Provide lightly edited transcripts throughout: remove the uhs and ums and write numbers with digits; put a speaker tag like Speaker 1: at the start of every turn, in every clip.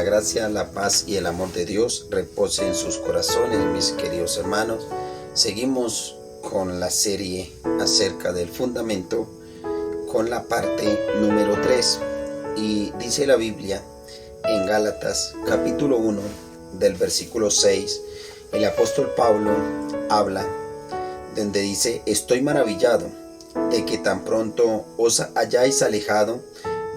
Speaker 1: la gracia, la paz y el amor de Dios repose en sus corazones, mis queridos hermanos. Seguimos con la serie acerca del fundamento, con la parte número 3. Y dice la Biblia en Gálatas capítulo 1 del versículo 6, el apóstol Pablo habla donde dice: estoy maravillado de que tan pronto os hayáis alejado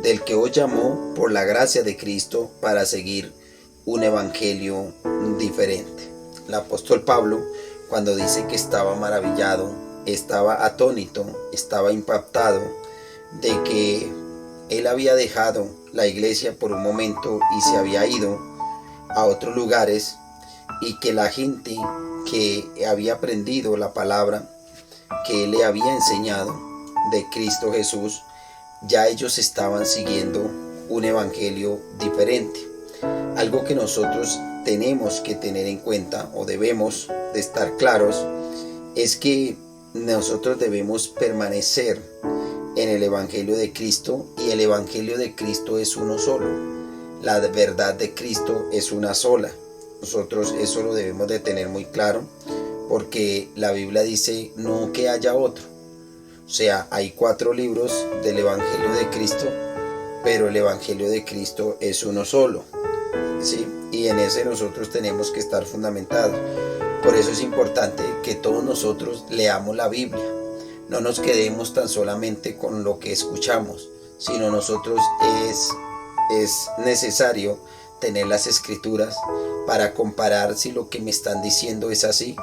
Speaker 1: del que os llamó por la gracia de Cristo para seguir un evangelio diferente. El apóstol Pablo, cuando dice que estaba maravillado, estaba atónito, estaba impactado de que él había dejado la iglesia por un momento y se había ido a otros lugares, y que la gente que había aprendido la palabra que él le había enseñado de Cristo Jesús, ya ellos estaban siguiendo un evangelio diferente. Algo que nosotros tenemos que tener en cuenta, o debemos de estar claros, es que nosotros debemos permanecer en el evangelio de Cristo, y el evangelio de Cristo es uno solo. La verdad de Cristo es una sola. Nosotros eso lo debemos de tener muy claro, porque la Biblia dice no que haya otro. O sea, hay 4 libros del evangelio de Cristo, pero el evangelio de Cristo es uno solo, ¿sí? Y en ese nosotros tenemos que estar fundamentados. Por eso es importante que todos nosotros leamos la Biblia. No nos quedemos tan solamente con lo que escuchamos, sino nosotros es necesario tener las escrituras para comparar si lo que me están diciendo es así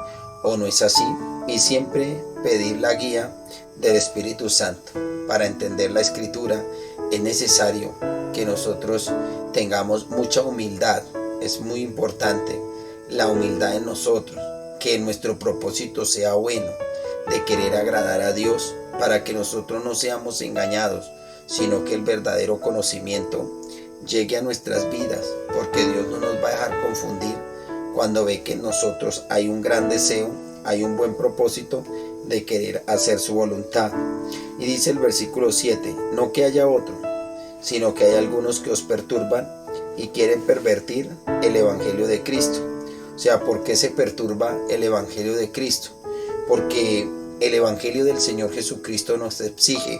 Speaker 1: o no es así, y siempre pedir la guía del Espíritu Santo para entender la escritura. Es necesario que nosotros tengamos mucha humildad. Es muy importante la humildad en nosotros, que nuestro propósito sea bueno, de querer agradar a Dios, para que nosotros no seamos engañados, sino que el verdadero conocimiento llegue a nuestras vidas, porque Dios no nos va a dejar confundir cuando ve que en nosotros hay un gran deseo, hay un buen propósito de querer hacer su voluntad. Y dice el versículo 7, no que haya otro, sino que hay algunos que os perturban y quieren pervertir el evangelio de Cristo. O sea, ¿por qué se perturba el evangelio de Cristo? Porque el evangelio del Señor Jesucristo nos exige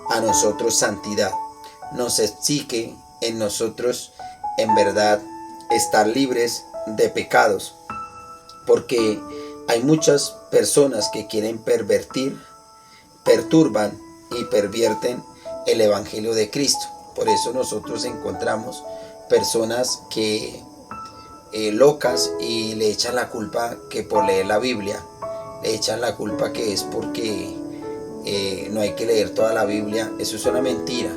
Speaker 1: a nosotros santidad, nos exige en nosotros, en verdad, estar libres de pecados, porque hay muchas personas que quieren pervertir, perturban y pervierten el evangelio de Cristo. Por eso nosotros encontramos personas que locas, y le echan la culpa que por leer la Biblia, le echan la culpa que es porque no hay que leer toda la Biblia. Eso es una mentira.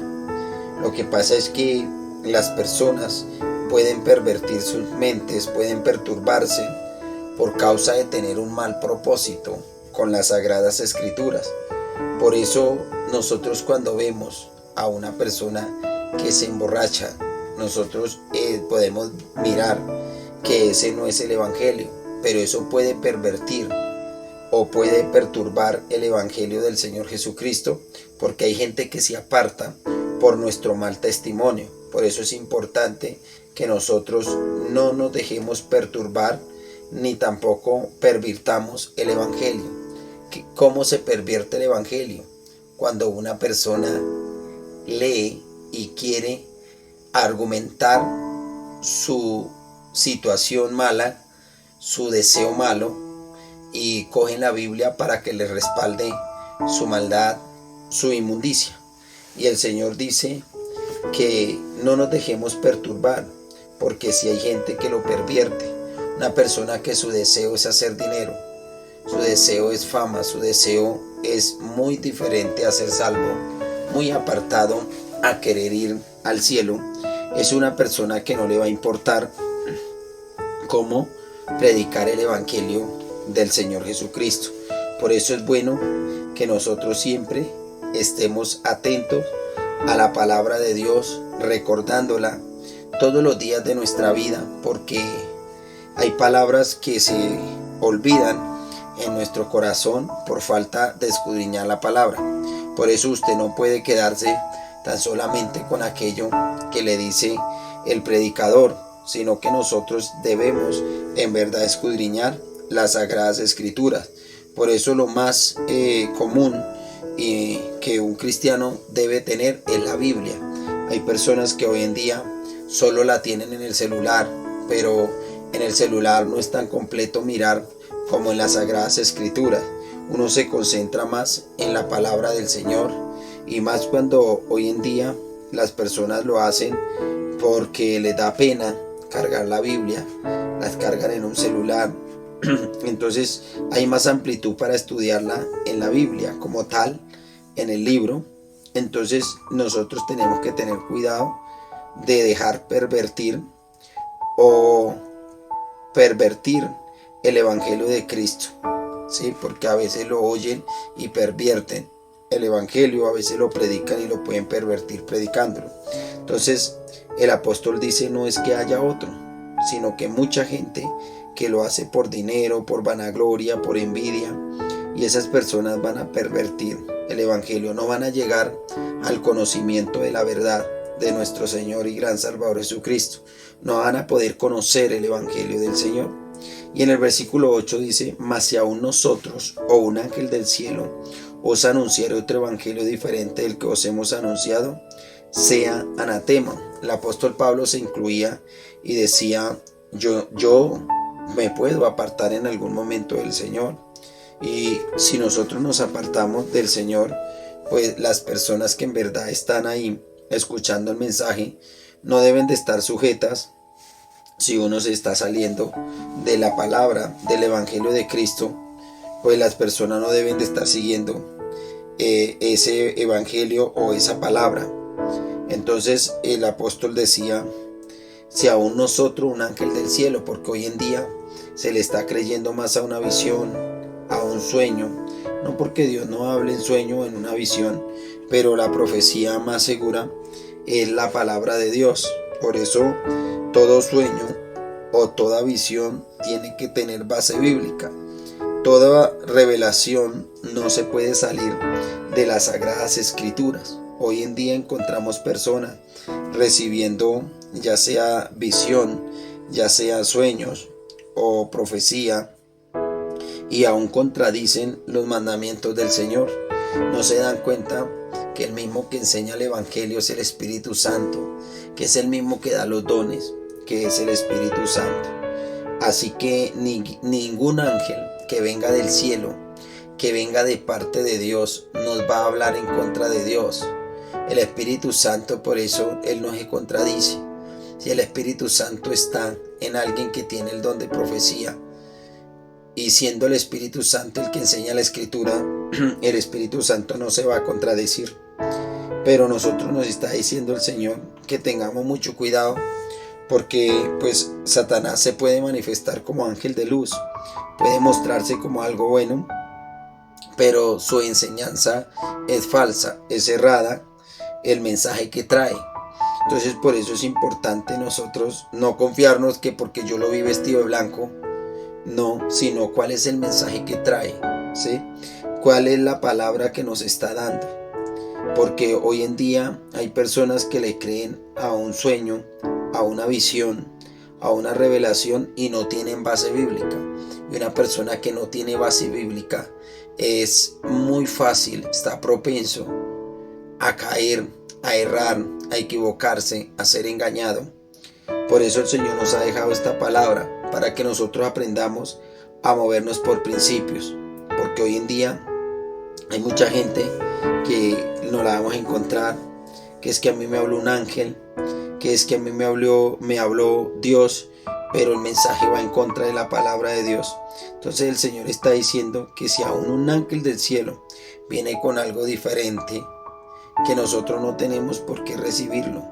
Speaker 1: Lo que pasa es que las personas pueden pervertir sus mentes, pueden perturbarse por causa de tener un mal propósito con las Sagradas Escrituras. Por eso nosotros, cuando vemos a una persona que se emborracha, nosotros podemos mirar que ese no es el evangelio, pero eso puede pervertir o puede perturbar el evangelio del Señor Jesucristo, porque hay gente que se aparta por nuestro mal testimonio. Por eso es importante que nosotros no nos dejemos perturbar, ni tampoco pervirtamos el evangelio. ¿Cómo se pervierte el evangelio? Cuando una persona lee y quiere argumentar su situación mala, su deseo malo, y cogen la Biblia para que le respalde su maldad, su inmundicia. Y el Señor dice que no nos dejemos perturbar, porque si hay gente que lo pervierte, una persona que su deseo es hacer dinero, su deseo es fama, su deseo es muy diferente a ser salvo, muy apartado a querer ir al cielo, es una persona que no le va a importar cómo predicar el evangelio del Señor Jesucristo. Por eso es bueno que nosotros siempre estemos atentos a la palabra de Dios, recordándola todos los días de nuestra vida, porque hay palabras que se olvidan en nuestro corazón por falta de escudriñar la palabra. Por eso usted no puede quedarse tan solamente con aquello que le dice el predicador, sino que nosotros debemos en verdad escudriñar las Sagradas Escrituras. Por eso lo más común que un cristiano debe tener es la Biblia. Hay personas que hoy en día solo la tienen en el celular, pero en el celular no es tan completo mirar como en las Sagradas Escrituras. Uno se concentra más en la palabra del Señor, y más cuando hoy en día las personas lo hacen porque les da pena cargar la Biblia, las cargan en un celular. Entonces hay más amplitud para estudiarla en la Biblia como tal, en el libro. Entonces nosotros tenemos que tener cuidado de dejar pervertir el Evangelio de Cristo, ¿sí? Porque a veces lo oyen y pervierten el Evangelio, a veces lo predican y lo pueden pervertir predicándolo. Entonces el apóstol dice, no es que haya otro, sino que mucha gente que lo hace por dinero, por vanagloria, por envidia, y esas personas van a pervertir el Evangelio, no van a llegar al conocimiento de la verdad de nuestro Señor y gran Salvador Jesucristo, no van a poder conocer el Evangelio del Señor. Y en el versículo 8 dice, mas si aún nosotros o un ángel del cielo os anunciare otro evangelio diferente del que os hemos anunciado, sea anatema. El apóstol Pablo se incluía y decía, yo me puedo apartar en algún momento del Señor. Y si nosotros nos apartamos del Señor, pues las personas que en verdad están ahí escuchando el mensaje no deben de estar sujetas. Si uno se está saliendo de la palabra, del Evangelio de Cristo, pues las personas no deben de estar siguiendo ese Evangelio o esa palabra. Entonces el apóstol decía, si aún nosotros un ángel del cielo, porque hoy en día se le está creyendo más a una visión, a un sueño, no porque Dios no hable en sueño o en una visión, pero la profecía más segura es la palabra de Dios. Por eso todo sueño o toda visión tiene que tener base bíblica. Toda revelación no se puede salir de las Sagradas Escrituras. Hoy en día encontramos personas recibiendo ya sea visión, ya sea sueños o profecía, y aún contradicen los mandamientos del Señor. No se dan cuenta que el mismo que enseña el Evangelio es el Espíritu Santo, que es el mismo que da los dones, que es el Espíritu Santo. Así que ningún ángel que venga del cielo, que venga de parte de Dios, nos va a hablar en contra de Dios. El Espíritu Santo, por eso Él no se contradice. Si el Espíritu Santo está en alguien que tiene el don de profecía, y siendo el Espíritu Santo el que enseña la Escritura, el Espíritu Santo no se va a contradecir. Pero nosotros nos está diciendo el Señor que tengamos mucho cuidado, porque pues Satanás se puede manifestar como ángel de luz, puede mostrarse como algo bueno, pero su enseñanza es falsa, es errada el mensaje que trae. Entonces por eso es importante nosotros no confiarnos que porque yo lo vi vestido de blanco, no, sino cuál es el mensaje que trae, ¿sí? Cuál es la palabra que nos está dando. Porque hoy en día hay personas que le creen a un sueño, a una visión, a una revelación y no tienen base bíblica. Y una persona que no tiene base bíblica es muy fácil, está propenso a caer, a errar, a equivocarse, a ser engañado. Por eso el Señor nos ha dejado esta palabra, para que nosotros aprendamos a movernos por principios. Porque hoy en día hay mucha gente que no la vamos a encontrar, que es que a mí me habló un ángel, que es que a mí me habló Dios, pero el mensaje va en contra de la palabra de Dios. Entonces el Señor está diciendo que si aún un ángel del cielo viene con algo diferente, que nosotros no tenemos por qué recibirlo,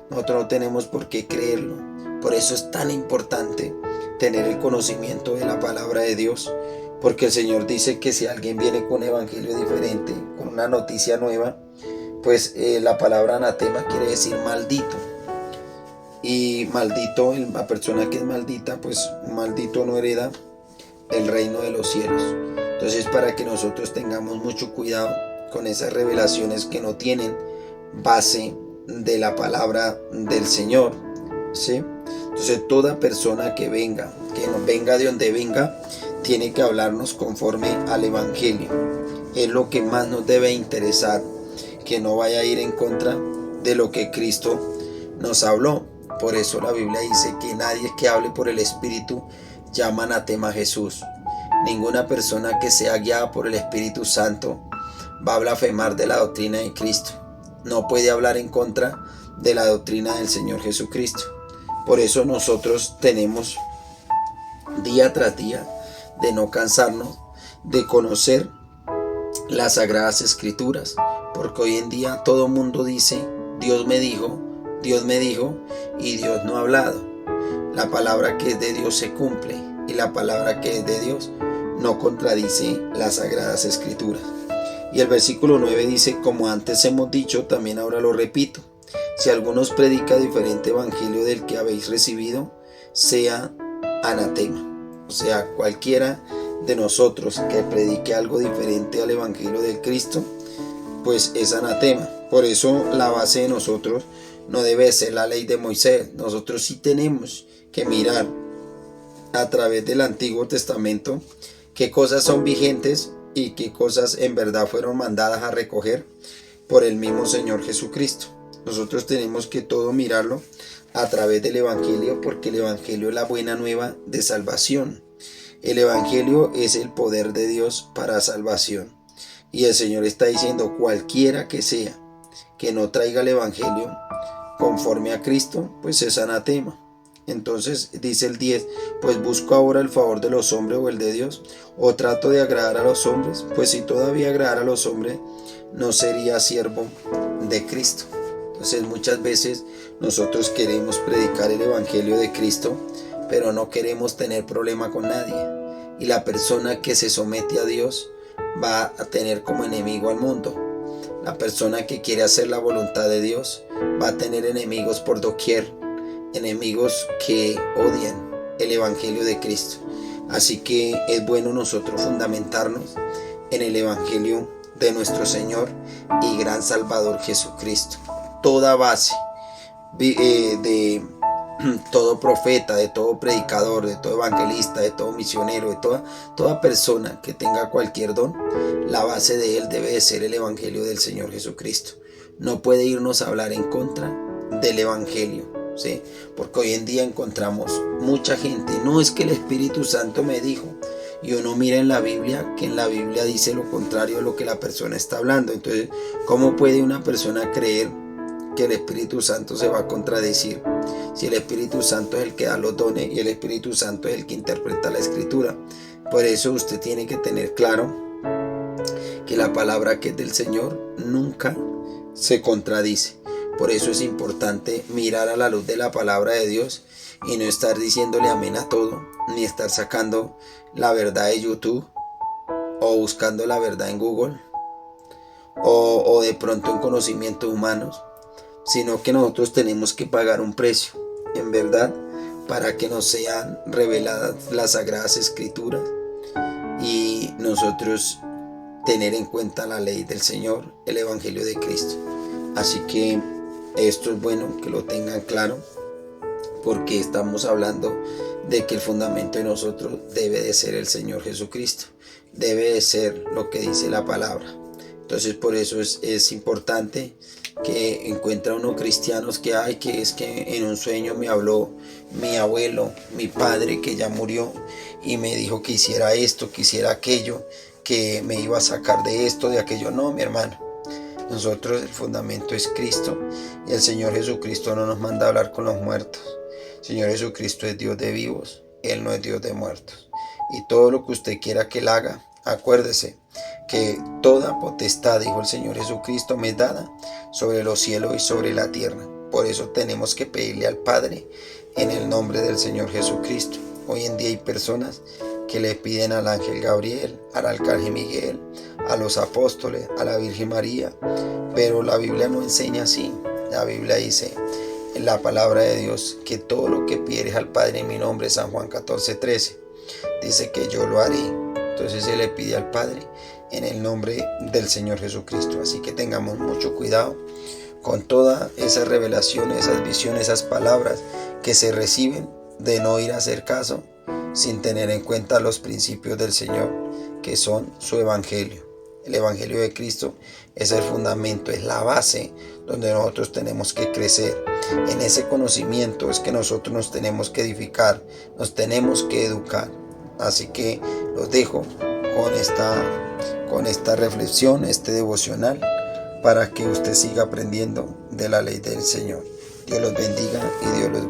Speaker 1: nosotros no tenemos por qué creerlo. Por eso es tan importante tener el conocimiento de la palabra de Dios, porque el Señor dice que si alguien viene con un evangelio diferente, con una noticia nueva, pues la palabra anatema quiere decir maldito. Y maldito, la persona que es maldita, pues maldito no hereda el reino de los cielos. Entonces, para que nosotros tengamos mucho cuidado con esas revelaciones que no tienen base de la palabra del Señor, ¿sí? Entonces toda persona que nos venga de donde venga, tiene que hablarnos conforme al Evangelio. Es lo que más nos debe interesar, que no vaya a ir en contra de lo que Cristo nos habló. Por eso la Biblia dice que nadie que hable por el Espíritu llama anatema a Jesús. Ninguna persona que sea guiada por el Espíritu Santo va a blasfemar de la doctrina de Cristo. No puede hablar en contra de la doctrina del Señor Jesucristo. Por eso nosotros tenemos día tras día de no cansarnos de conocer las Sagradas Escrituras, porque hoy en día todo el mundo dice: Dios me dijo, y Dios no ha hablado. La palabra que es de Dios se cumple, y la palabra que es de Dios no contradice las Sagradas Escrituras. Y el versículo 9 dice: como antes hemos dicho, también ahora lo repito, si alguno os predica diferente evangelio del que habéis recibido, sea anatema. O sea, cualquiera de nosotros que predique algo diferente al evangelio del Cristo, pues es anatema. Por eso la base de nosotros no debe ser la ley de Moisés. Nosotros sí tenemos que mirar a través del Antiguo Testamento qué cosas son vigentes y qué cosas en verdad fueron mandadas a recoger por el mismo Señor Jesucristo. Nosotros tenemos que todo mirarlo a través del Evangelio, porque el Evangelio es la buena nueva de salvación. El Evangelio es el poder de Dios para salvación. Y el Señor está diciendo: cualquiera que sea que no traiga el Evangelio conforme a Cristo, pues es anatema. Entonces dice el 10: pues busco ahora el favor de los hombres o el de Dios, o trato de agradar a los hombres. Pues si todavía agradara a los hombres, no sería siervo de Cristo. Entonces muchas veces nosotros queremos predicar el Evangelio de Cristo, pero no queremos tener problema con nadie. Y la persona que se somete a Dios va a tener como enemigo al mundo. La persona que quiere hacer la voluntad de Dios va a tener enemigos por doquier, enemigos que odian el Evangelio de Cristo. Así que es bueno nosotros fundamentarnos en el Evangelio de nuestro Señor y gran Salvador Jesucristo. Toda base de todo profeta, de todo predicador, de todo evangelista, de todo misionero, de toda persona que tenga cualquier don, la base de él debe de ser el Evangelio del Señor Jesucristo. No puede irnos a hablar en contra del Evangelio, ¿sí? Porque hoy en día encontramos mucha gente: no, es que el Espíritu Santo me dijo. Y uno mira en la Biblia que en la Biblia dice lo contrario de lo que la persona está hablando. Entonces, ¿cómo puede una persona creer que el Espíritu Santo se va a contradecir si el Espíritu Santo es el que da los dones y el Espíritu Santo es el que interpreta la Escritura? Por eso usted tiene que tener claro que la palabra que es del Señor nunca se contradice. Por eso es importante mirar a la luz de la palabra de Dios y no estar diciéndole amén a todo, ni estar sacando la verdad de YouTube o buscando la verdad en Google o de pronto en conocimientos humanos, sino que nosotros tenemos que pagar un precio, en verdad, para que nos sean reveladas las Sagradas Escrituras y nosotros tener en cuenta la ley del Señor, el Evangelio de Cristo. Así que esto es bueno que lo tengan claro, porque estamos hablando de que el fundamento de nosotros debe de ser el Señor Jesucristo, debe de ser lo que dice la palabra. Entonces por eso es importante que encuentra uno cristianos que es que en un sueño me habló mi abuelo, mi padre que ya murió, y me dijo que hiciera esto, que hiciera aquello, que me iba a sacar de esto, de aquello. No, mi hermano. Nosotros el fundamento es Cristo, y el Señor Jesucristo no nos manda a hablar con los muertos. El Señor Jesucristo es Dios de vivos, Él no es Dios de muertos. Y todo lo que usted quiera que Él haga, acuérdese que toda potestad, dijo el Señor Jesucristo, me es dada sobre los cielos y sobre la tierra. Por eso tenemos que pedirle al Padre en el nombre del Señor Jesucristo. Hoy en día hay personas que le piden al ángel Gabriel, al arcángel Miguel, a los apóstoles, a la Virgen María, pero la Biblia no enseña así. La Biblia dice en la palabra de Dios que todo lo que pidieres al Padre en mi nombre, San Juan 14:13, dice que yo lo haré. Entonces se le pide al Padre en el nombre del Señor Jesucristo. Así que tengamos mucho cuidado, con toda esa revelación, esas visiones, esas palabras que se reciben, de no ir a hacer caso sin tener en cuenta los principios del Señor, que son su evangelio. El evangelio de Cristo es el fundamento, es la base donde nosotros tenemos que crecer. En ese conocimiento es que nosotros nos tenemos que edificar, nos tenemos que educar. Así que los dejo con esta reflexión, este devocional, para que usted siga aprendiendo de la ley del Señor. Dios los bendiga y Dios los guarde.